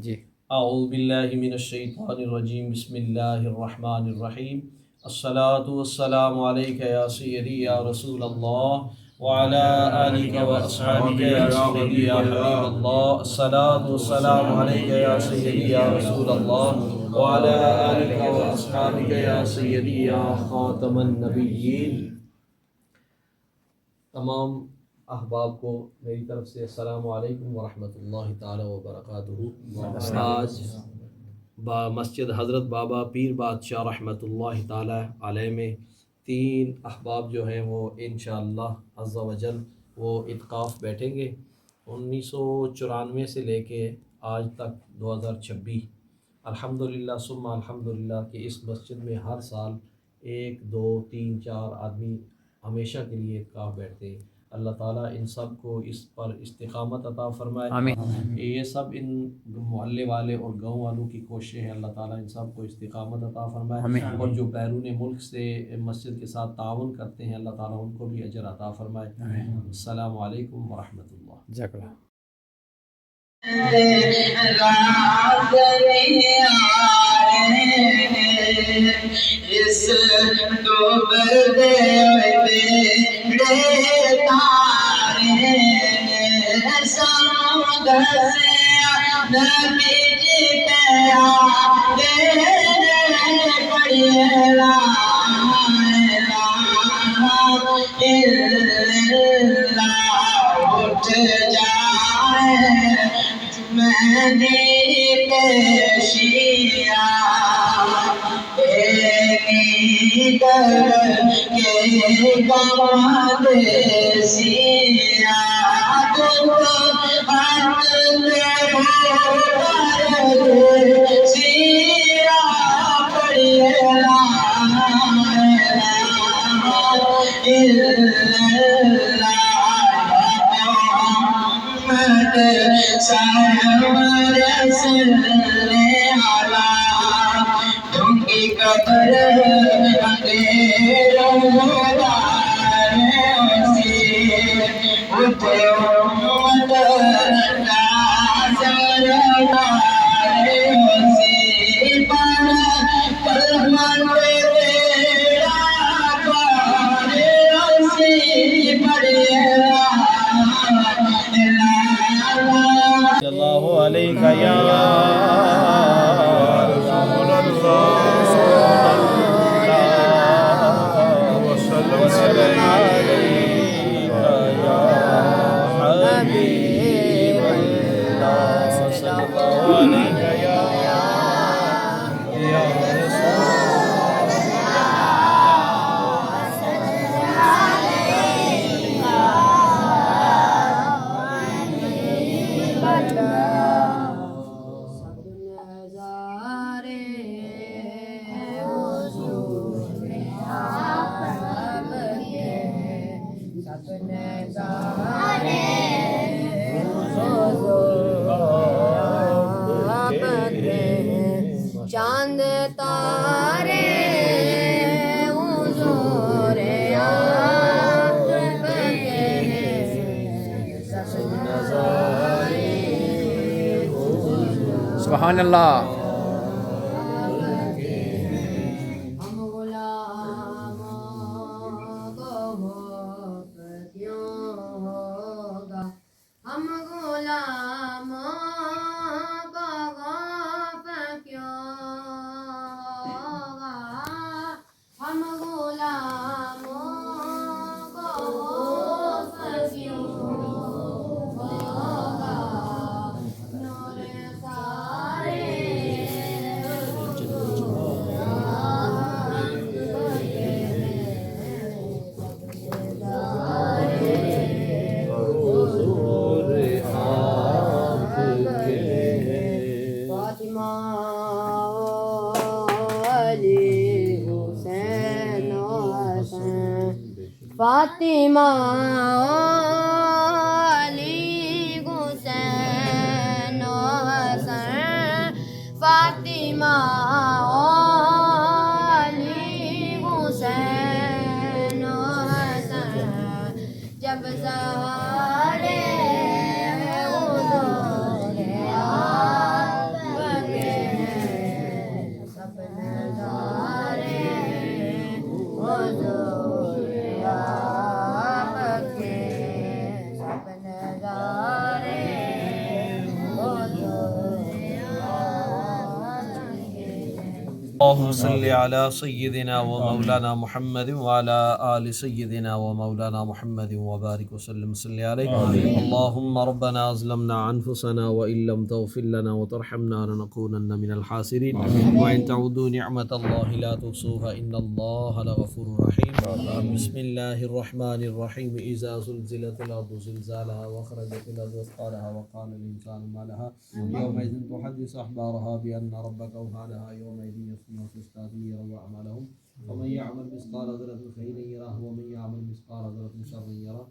جی اعوذ باللہ من الشیطان الرجیم، بسم اللہ الرحمن الرحیم۔ الصلاۃ والسلام علیک یا سیدی یا رسول اللہ وعلی آلک و اصحابک یا سیدی یا حبیب اللہ۔ الصلاۃ والسلام علیک یا سیدی یا رسول اللہ وعلی آلک و اصحابک یا سیدی یا خاتم النبیین۔ تمام احباب کو میری طرف سے السلام علیکم ورحمۃ اللہ تعالی وبرکاتہ۔ آج مسجد حضرت بابا پیر بادشاہ رحمۃ اللہ تعالی علیہ میں 3 احباب جو ہیں وہ انشاءاللہ عز و جل وہ اعتکاف بیٹھیں گے 1994 سے لے کے آج تک 2026۔ الحمدللہ ثم الحمدللہ کہ اس مسجد میں ہر سال 1 2 3 4 آدمی ہمیشہ کے لیے اعتکاف بیٹھتے ہیں۔ اللہ تعالیٰ ان سب کو اس پر استقامت عطا فرمائے۔ آمین۔ یہ سب ان محلے والے اور گاؤں والوں کی کوشش ہے، اللہ تعالیٰ ان سب کو استقامت عطا فرمائے۔ آمین۔ اور جو بیرون ملک سے مسجد کے ساتھ تعاون کرتے ہیں، اللہ تعالیٰ ان کو بھی اجر عطا فرمائے۔ السلام علیکم ورحمۃ اللہ۔ جزاک اللہ۔ اس ڈوبتے بیڑے تارے سمندر سے نبی جی پہ آتے پڑھیے لا الہ الا اللہ، اٹھ جائے مہدی پیشیا کے باد سیا سیا پڑھیے لا الہ الا محمد سرور صلی علی تم کی قبر اندھیروں سے اٹھے امت ناظر سے پر کلمت تیرا پارے سے پڑھے اللہ علیہ یا رسول اللہ وسلم علیک یا حبیب اللہ صلی اللہ علیہ یا رسول چاند تارے حضور آپ کے سبحان اللہ۔ ہم غلام کو کیوں ہوگا، ہم غلام ہم غلاموں کو کیوں ہوگا، نور سارے فاطمہ فاطمہ علی حسین حسین، فاطمہ علی حسین حسین، جب سارے حضور اللهم صل على سيدنا ومولانا محمد وعلى آل سيدنا ومولانا محمد وبارك وسلم صل عليه. اللهم ربنا ظلمنا أنفسنا وإن لم تغفر لنا وترحمنا لنكونن من الخاسرين وإن تعودوا نعمة الله لا تحصوها إن الله لغفور رحيم. بسم الله الرحمن الرحيم. إذا زلزلت الأرض زلزالها وأخرجت الأرض أثقالها وقال الإنسان ما لها يومئذ تحدث أخبارها بأن ربك أوحى لها يومئذ يصنع في استاذير وأعمالهم ومن يعمل مثقال ذرة خيرا يره ومن يعمل مثقال ذرة شرا يره.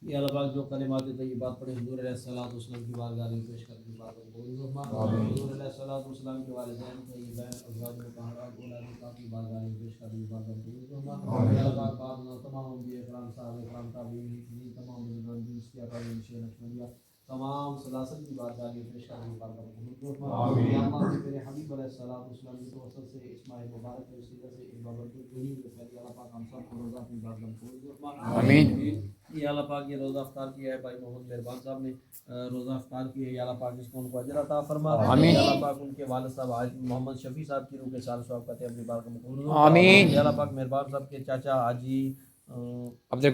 یا اللہ پاک جو کلمات طیبات پڑھے حضور علیہ الصلوۃ والسلام کی بارگاہ میں پیش کرنے کی بات قبول فرما. حضور علیہ الصلوۃ والسلام کے والدین طیبین ازواج مطہرات اولاد پاک کی بارگاہ میں پیش کرنے کی بات قبول فرما. یا اللہ پاک تمام انبیاء کرام صحابہ کرام تابعین تمام بزرگان دین کی اکابرین شیخ نقشبندیہ تمام سلاسل کی بارگاہ میں پیش کرنے کی بات قبول فرما. یا اللہ میرے حبیب علیہ الصلوۃ والسلام کی توسط سے اس ماہ مبارک کے وسیلے سے ان بابرکت پوری کے پہلے اللہ پاک ہم سب کو روزہ اپنی بارگاہ میں قبول فرما. آمین. یا اللہ پاک یہ روزہ افطار کیا ہے بھائی محمد مہربان صاحب نے روزہ افطار کیا ہے. یا اللہ پاک اس کو ان کو اجر عطا فرما. آمین. یا اللہ پاک ان کے والد صاحب حاج محمد شفیع صاحب کی روح کے سال ثواب کرتے اپنی بارگاہ میں قبول فرما. آمین. یا اللہ پاک مہربان صاحب کے چاچا حاجی عبد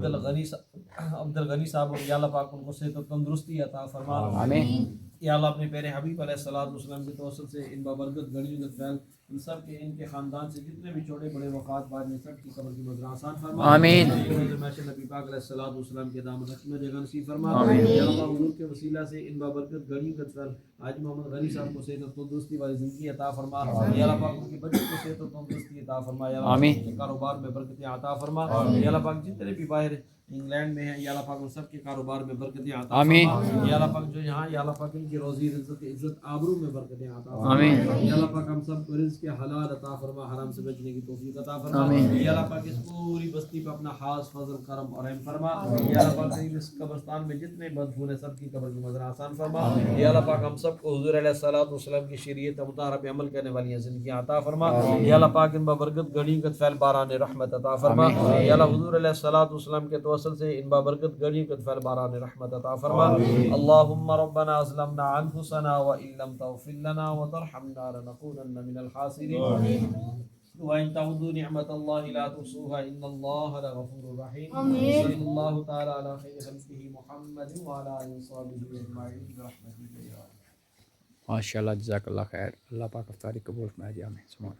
الغنی صاحب یا اللہ پاک ان کو صحت و تندرستی عطا فرما. آمین. یا اللہ اپنے پیارے حبیب علیہ الصلوۃ والسلام کے توسط سے ان بابرکت گھڑیوں کے فیل ان سب کے ان کے خاندان سے جتنے بھی چھوٹے بڑے وفات بعد میں سب کی قبر کی مزرعہ آسان فرما. آمین. نبی پاک علیہ الصلوۃ والسلام کے دامن رقم جگہ نصیب فرما. آمین. یا اللہ حضور کے وسیلہ سے ان بابرکت گھڑیوں کے فیل حاج محمد غنی صاحب کو صحت و تندرستی والی زندگی عطا فرما. یا اللہ پاک ان کے بچوں کو صحت و تندرستی عطا فرما. یا اللہ آمین. ان کے کاروبار میں برکتیں عطا فرما. یا اللہ پاک جتنے بھی باہر انگلینڈ میں ہیں یا اللہ پاک ان سب کے کاروبار میں برکتیں عطا فرما. آمین. یا اللہ پاک جو یہاں یا اللہ پاک ان کی روزی عزت آبرو میں برکتیں عطا فرما. آمین. یا اللہ پاک ہم سب کو رزق حلال عطا فرما حرام سے بچنے کی توفیق عطا فرما. آمین. یا اللہ پاک اس پوری بستی پہ اپنا خاص فضل کرم اور رحم فرما. یا اللہ پاک اس قبرستان میں جتنے مدفون ہیں سب کی قبر کی مزرعہ آسان فرما. یا اللہ پاک ہم سب کو حضور علیہ الصلوۃ والسلام کی شریعت مطالعہ پہ عمل کرنے والی زندگی عطا فرما. یا اللہ پاک ان بابرکت گھڑیوں کا فیل باران رحمت عطا فرما. یا اللہ حضور علیہ الصلوۃ والسلام کے توسل سے ان بابرکت گھڑیوں کا فیل باران رحمت عطا فرما. اللهم ربنا ظلمنا انفسنا وان لم تغفر لنا وترحمنا لنكونن من الخاسرين وإن تعودوا نعمة الله لا تحصوها إن الله لغفور رحيم. صلى الله تعالى على خير خلقه محمد وعلى آله وصحبه أجمعين برحمته يا رب. ماشاء اللہ جزاک اللہ خیر. اللہ پاک افطاری قبول فرمائے. آمین.